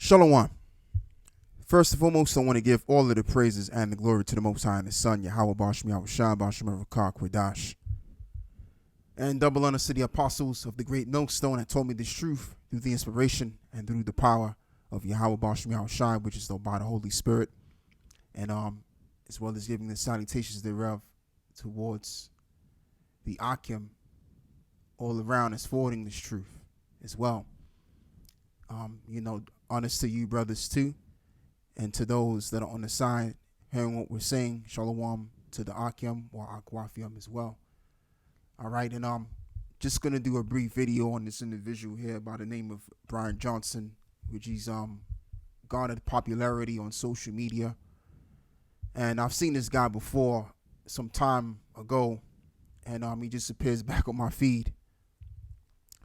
Shalom. First and foremost, I want to give all of the praises and the glory to the Most High and His Son, Yahweh Bashmi Yahushua Bashmi Rakah Kwadash. And double honor to the apostles of the great millstone that told me this truth through the inspiration and through the power of Yahweh Bashmi Yahushua, which is though by the Holy Spirit. And as well as giving the salutations thereof towards the Akim all around us forwarding this truth as well. Honors to you brothers too, and to those that are on the side hearing what we're saying. Shalom to the Akim or Akwafiam as well. All right, and I'm just gonna do a brief video on this individual here by the name of Brian Johnson, which he's garnered popularity on social media. And I've seen this guy before some time ago, and he just appears back on my feed.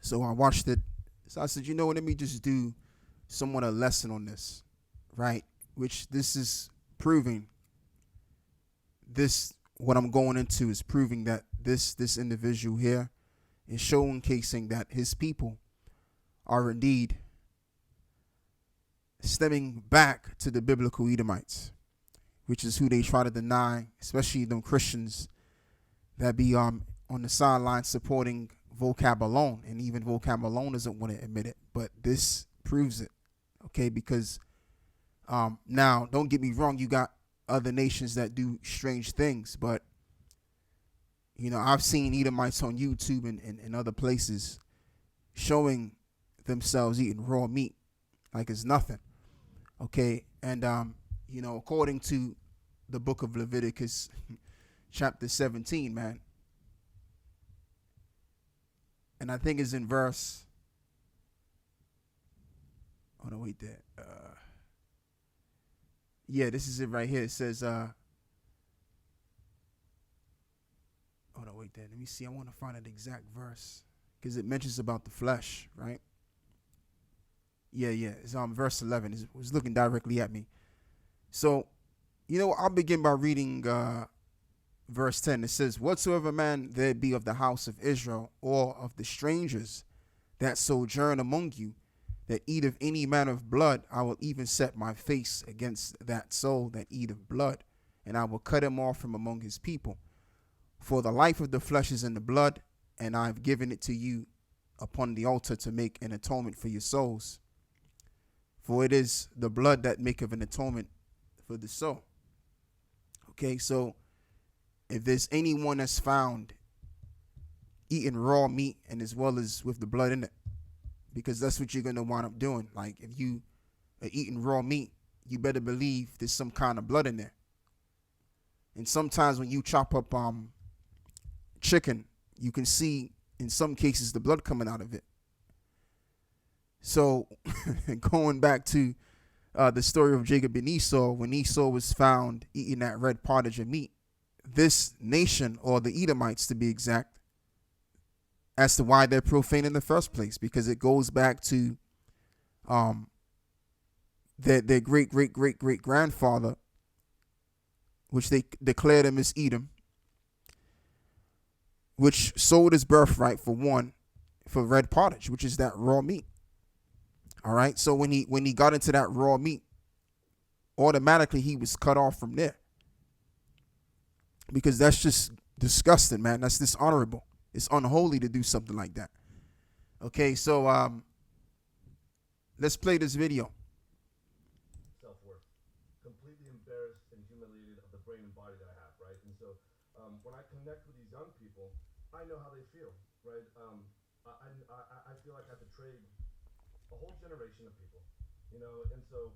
So I watched it. So I said, you know what, let me just do somewhat a lesson on this, right? Which this is proving, what I'm going into is proving that this individual here is showcasing that his people are indeed stemming back to the biblical Edomites, which is who they try to deny, especially them Christians that be on the sidelines supporting vocab alone, and even vocab alone doesn't want to admit it, but this proves it, okay? Because now, don't get me wrong, you got other nations that do strange things, but I've seen Edomites on YouTube and other places showing themselves eating raw meat like it's nothing, okay? And according to the book of Leviticus chapter 17, man, and I think it's in verse, this is it right here. It says, let me see. I want to find an exact verse because it mentions about the flesh, right? It's verse 11. It was looking directly at me. So, I'll begin by reading verse 10. It says, whatsoever man there be of the house of Israel or of the strangers that sojourn among you, that eat of any manner of blood, I will even set my face against that soul that eat of blood, and I will cut him off from among his people. For the life of the flesh is in the blood, and I have given it to you upon the altar to make an atonement for your souls. For it is the blood that maketh an atonement for the soul. Okay, so if there's anyone that's found eating raw meat and as well as with the blood in it, because that's what you're going to wind up doing. Like if you are eating raw meat, you better believe there's some kind of blood in there. And sometimes when you chop up chicken, you can see in some cases the blood coming out of it. So going back to the story of Jacob and Esau, when Esau was found eating that red pottage of meat, this nation, or the Edomites to be exact, as to why they're profane in the first place, because it goes back to their great grandfather, which they declared him as Edom, which sold his birthright for red pottage, which is that raw meat. All right, so when he got into that raw meat, automatically he was cut off from there, because that's just disgusting, man. That's dishonorable. It's unholy to do something like that. Okay, so let's play this video. Self-worth. Completely embarrassed and humiliated of the brain and body that I have, right? And so when I connect with these young people, I know how they feel, right? I feel like I betrayed a whole generation of people, and so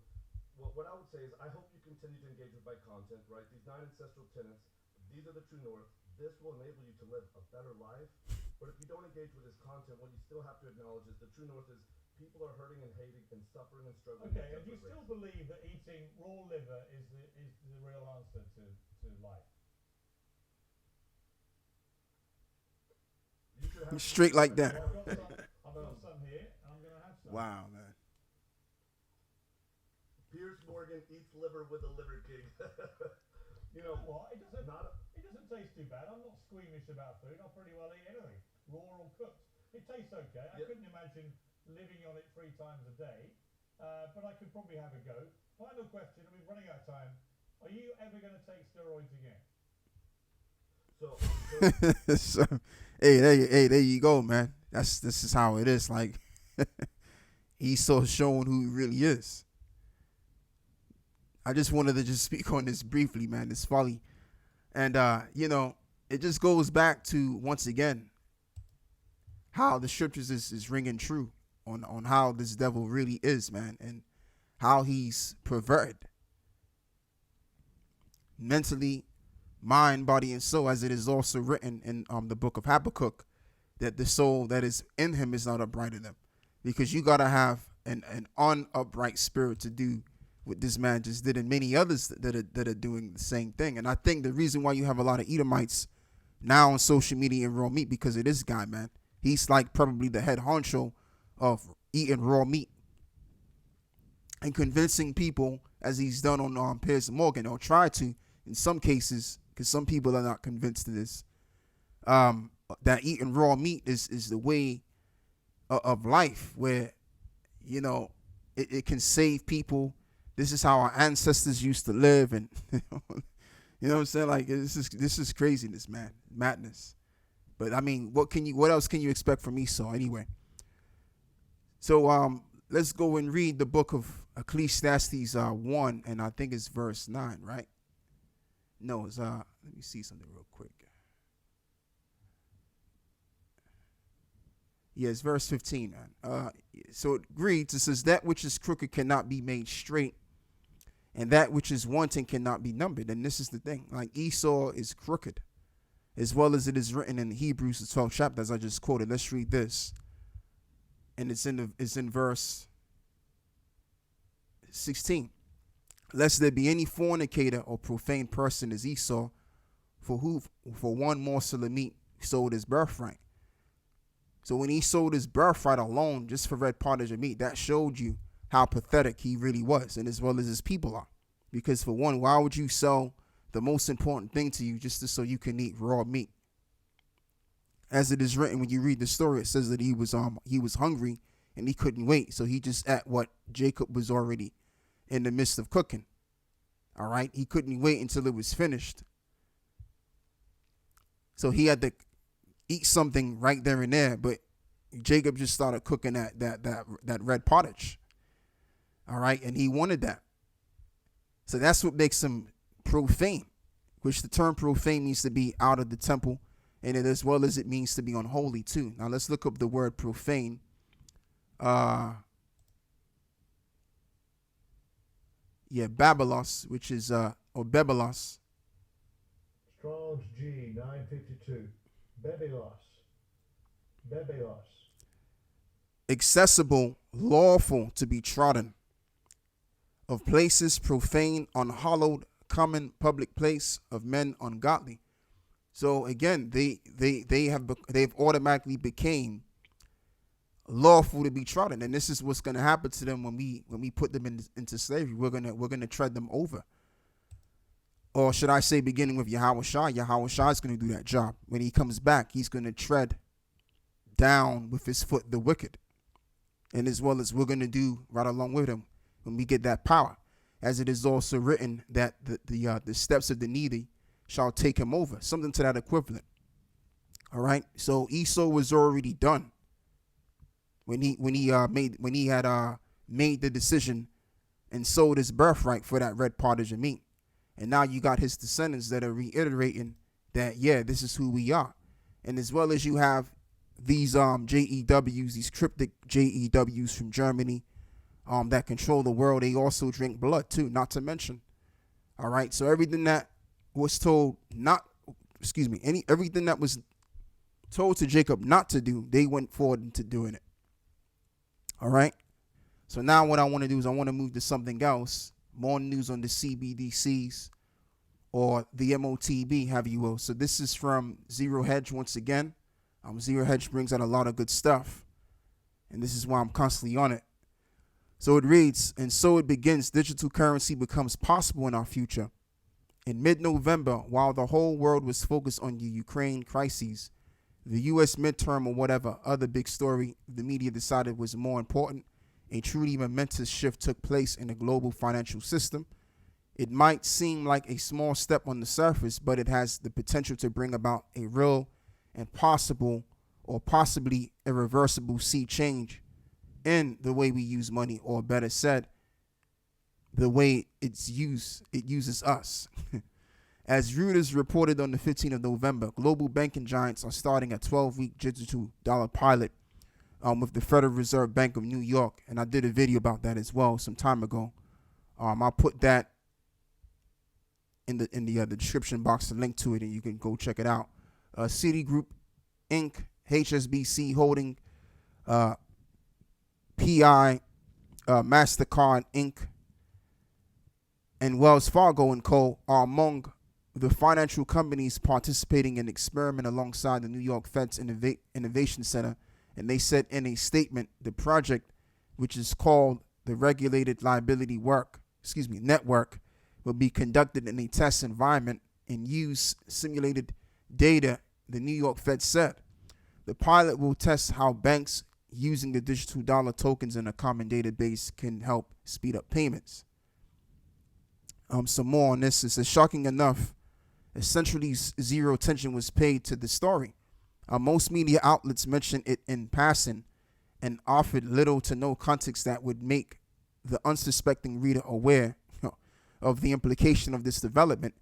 what I would say is I hope you continue to engage with my content, right? These 9 ancestral tenets, these are the true north. This will enable you to live a better life. But if you don't engage with this content, what you still have to acknowledge is the true north is people are hurting and hating and suffering and struggling. Okay, and you still believe that eating raw liver is the real answer to life? You should have Straight like that. I've got some here, and I'm going to have some. Wow, man. Piers Morgan eats liver with a liver king. You know what? It doesn't taste too bad. I'm not squeamish about food. I'll pretty well eat anything, raw or cooked. It tastes okay. I couldn't imagine living on it 3 times a day. but I could probably have a go. Final question, we're running out of time. Are you ever going to take steroids again? So, So, there you go, man. This is how it is. Like Esau showing who he really is. I just wanted to just speak on this briefly, man. This folly, and it just goes back to once again how the scriptures is ringing true on how this devil really is, man, and how he's perverted mentally, mind, body, and soul, as it is also written in the book of Habakkuk, that the soul that is in him is not upright in them, because you gotta have an unupright spirit to do what this man just did, and many others that are doing the same thing. And I think the reason why you have a lot of Edomites now on social media and raw meat, because of this guy, man. He's like probably the head honcho of eating raw meat and convincing people, as he's done on Piers Morgan, or try to in some cases, because some people are not convinced of this, that eating raw meat is the way of life, where it can save people. This is how our ancestors used to live, and you know what I'm saying? Like this is craziness, man, madness. But I mean, what else can you expect from Esau anyway? So let's go and read the book of Ecclesiastes 1, and I think it's verse 9, right? No, it's let me see something real quick. Yeah, it's verse 15, man. So it reads, it says, that which is crooked cannot be made straight, and that which is wanting cannot be numbered. And this is the thing, like Esau is crooked, as well as it is written in Hebrews, the 12th chapter, as I just quoted. Let's read this. And it's in verse 16. Lest there be any fornicator or profane person as Esau, for one morsel of meat sold his birthright. So when he sold his birthright alone, just for red pottage of meat, that showed you how pathetic he really was, and as well as his people are. Because for one, why would you sell the most important thing to you just so you can eat raw meat? As it is written, when you read the story, it says that he was hungry and he couldn't wait, so he just ate what Jacob was already in the midst of cooking. All right, he couldn't wait until it was finished, so he had to eat something right there and there. But Jacob just started cooking that red pottage. All right, and he wanted that, so that's what makes him profane, which the term profane means to be out of the temple, and it as well as it means to be unholy too. Now let's look up the word profane. Babelos, which is or Bebelos. Strong's G 952. Bebelos. Accessible, lawful to be trodden, of places profane, unhallowed, common public place, of men ungodly. So again, they've automatically became lawful to be trodden, and this is what's going to happen to them when we put them into slavery. We're gonna tread them over, or should I say, beginning with Yahweh Shai is going to do that job. When he comes back, he's going to tread down with his foot the wicked, and as well as we're going to do right along with him when we get that power, as it is also written that the steps of the needy shall take him over, something to that equivalent. All right, so Esau was already done when he had made the decision and sold his birthright for that red pottage of meat. And now you got his descendants that are reiterating that, yeah, this is who we are. And as well as you have these JEWs, these cryptic JEWs from Germany that control the world, they also drink blood too, not to mention. All right, so everything that was told everything that was told to Jacob not to do, they went forward into doing it. All right, so now what I want to do is I want to move to something else. More news on the CBDCs, or the MOTB, have you will. So this is from Zero Hedge once again. Zero Hedge brings out a lot of good stuff, and this is why I'm constantly on it. So it reads, and so it begins. Digital currency becomes possible in our future. In mid-November, while the whole world was focused on the Ukraine crises, the U.S. midterm, or whatever other big story the media decided was more important, a truly momentous shift took place in the global financial system. It might seem like a small step on the surface, but it has the potential to bring about a real and possible or possibly irreversible sea change in the way we use money, or better said, the way it uses us. As Reuters reported on the 15th of November, global banking giants are starting a 12-week digital dollar pilot with the Federal Reserve Bank of New York. And I did a video about that as well some time ago. I'll put that in the description box, a link to it, and you can go check it out. Citigroup Inc., HSBC Holding, PI, MasterCard Inc., and Wells Fargo & Co. are among the financial companies participating in the experiment alongside the New York Fed's Innovation Center. And they said in a statement, the project, which is called the Regulated Liability Network, will be conducted in a test environment and use simulated data, the New York Fed said. The pilot will test how banks using the digital dollar tokens in a common database can help speed up payments. Some more on this. It says, shocking enough, essentially zero attention was paid to the story. Most media outlets mentioned it in passing and offered little to no context that would make the unsuspecting reader aware of the implication of this development.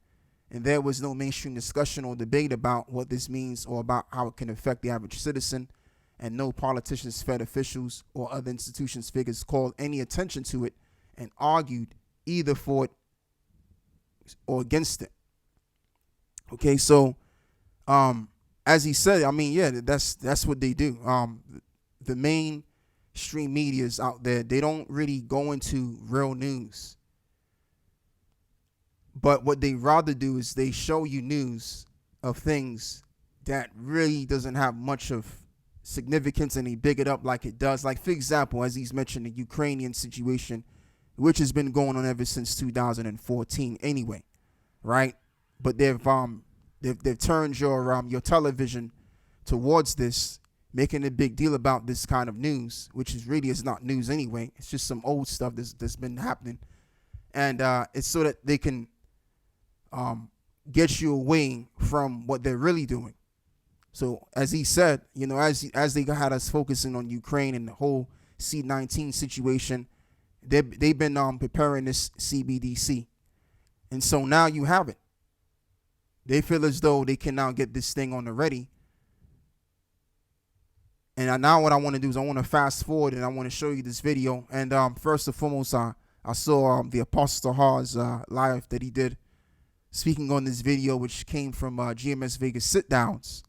And there was no mainstream discussion or debate about what this means or about how it can affect the average citizen. And no politicians, Fed officials, or other institutions figures called any attention to it and argued either for it or against it. Okay, so as he said, I mean, yeah, that's what they do. The mainstream media is out there. They don't really go into real news. But what they rather do is they show you news of things that really doesn't have much of significance, and they big it up like it does. Like, for example, as he's mentioned, the Ukrainian situation, which has been going on ever since 2014 anyway, right? But they've turned your television towards this, making a big deal about this kind of news, which is not news anyway. It's just some old stuff that's been happening. And it's so that they can get you away from what they're really doing. So as he said, as they had us focusing on Ukraine and the whole C-19 situation, they've been preparing this CBDC. And so now you have it. They feel as though they can now get this thing on the ready. And now what I want to do is I want to fast forward and I want to show you this video. And first and foremost, I saw the Apostle Ha's live that he did speaking on this video, which came from GMS Vegas Sit Downs.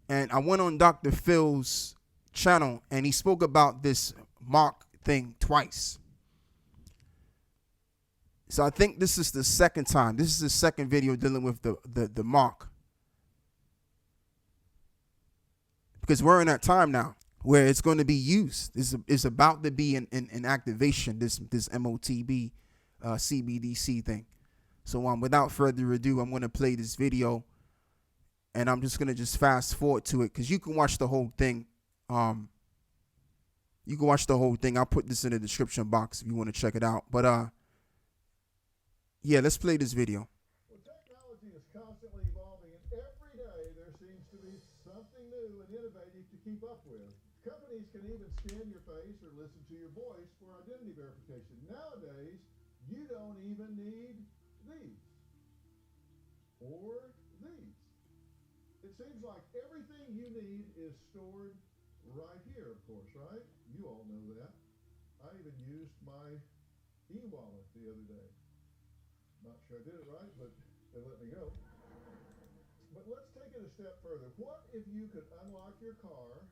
And I went on Dr. Phil's channel and he spoke about this mark thing twice. So I think this is the second time. This is the second video dealing with the mark. Because we're in that time now where it's going to be used. It's about to be in activation, this MOTB CBDC thing. So without further ado, I'm going to play this video. And I'm just going to just fast forward to it because you can watch the whole thing. You can watch the whole thing. I'll put this in the description box if you want to check it out. But yeah, let's play this video. Well, technology is constantly evolving, and every day there seems to be something new and innovative to keep up with. Companies can even scan your face or listen to your voice for identity verification. Nowadays, you don't even need these or these. It seems like everything you need is stored right here, of course, right? You all know that. I even used my e-wallet the other day. Not sure I did it right, but they let me go. But let's take it a step further. What if you could unlock your car,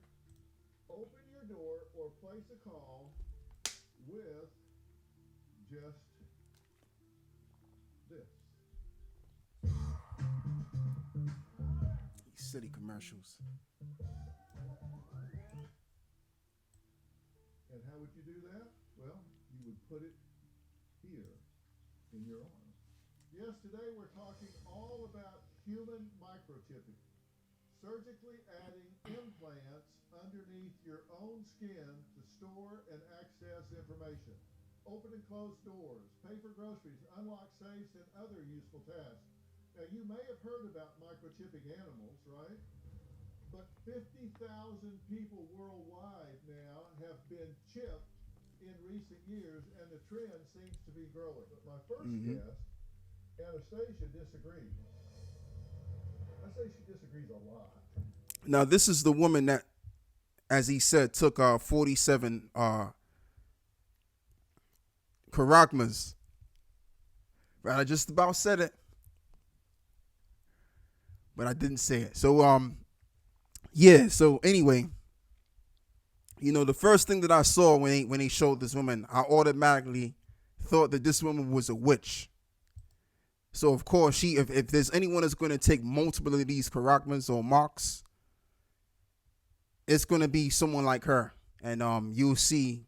open your door, or place a call with just this? These city commercials. And how would you do that? Well, you would put it here in your arm. Yes, today we're talking all about human microchipping, surgically adding implants underneath your own skin to store and access information. Open and close doors, pay for groceries, unlock safes, and other useful tasks. Now, you may have heard about microchipping animals, right? But 50,000 people worldwide now have been chipped in recent years, and the trend seems to be growing. But my first guest, Anastasia, disagrees. I say she disagrees a lot. Now, this is the woman that, as he said, took 47 charagmas. Right, I just about said it, but I didn't say it. So, yeah. So anyway, the first thing that I saw when they showed this woman, I automatically thought that this woman was a witch. So of course, if there's anyone that's going to take multiple of these charagmas or marks, it's going to be someone like her, and you'll see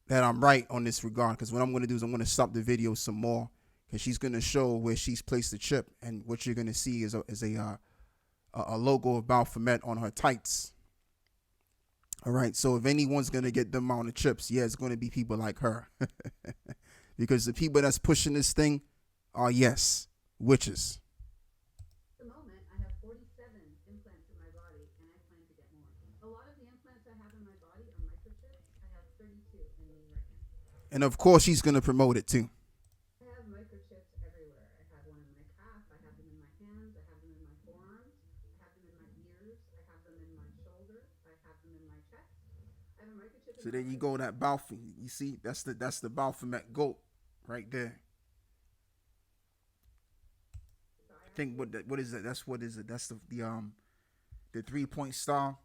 that I'm right on this regard. Because what I'm going to do is I'm going to stop the video some more, because she's going to show where she's placed the chip, and what you're going to see is a logo of Baphomet on her tights. All right, so if anyone's going to get them amount of chips, yeah, it's going to be people like her. Because the people that's pushing this thing are, yes, witches. At the moment, I have 47 implants in my body, and I plan to get more. A lot of the implants I have in my body are microchips. I have 32 in me right now. And of course, she's going to promote it too. I have microchips everywhere. I have one in my calf. I have them in my hands. I have them in my forearms. I have them in my ears. I have them in my shoulder. I have them in my chest. I have a microchip. So there you go, that Baphomet. You see, that's the Baphomet goat right there. I think what is that? That's what is it? That's the 3-point star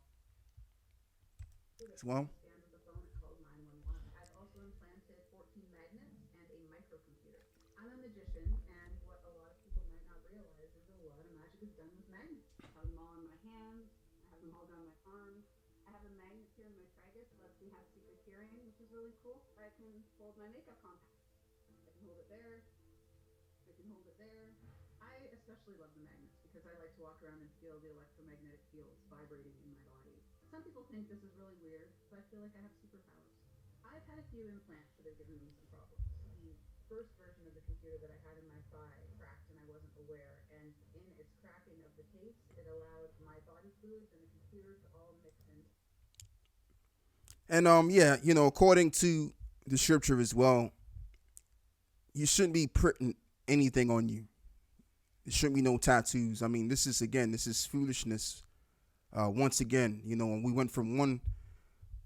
as well. Stand with the phone and called 911. I've also implanted 14 magnets and a microcomputer. I'm a magician, and what a lot of people might not realize is a lot of magic is done with magnets. I have them all in my hands. I have them all down my arms. I have a magnet here in my tragus that lets me have secret hearing, which is really cool. I can hold my makeup compact. I can hold it there. I can hold it there. I especially love the magnets because I like to walk around and feel the electromagnetic fields vibrating in my body. Some people think this is really weird, but I feel like I have superpowers. I've had a few implants that have given me some problems. The first version of the computer that I had in my thigh cracked and I wasn't aware, and in its cracking of the case, it allowed my body fluids and the computer to all mix in. And yeah, according to the scripture as well, you shouldn't be putting anything on you. There shouldn't be no tattoos. I mean, this is foolishness. Once again, when we went from one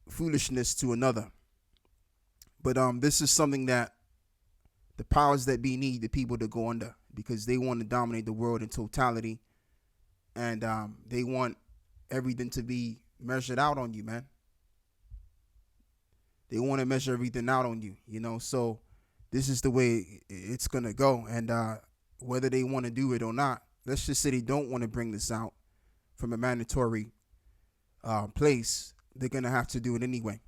foolishness to another. But this is something that the powers that be need the people to go under, because they want to dominate the world in totality, and they want everything to be measured out on you, man. They want to measure everything out on you, So this is the way it's gonna go, and whether they want to do it or not, let's just say they don't want to bring this out from a mandatory place, they're gonna have to do it anyway.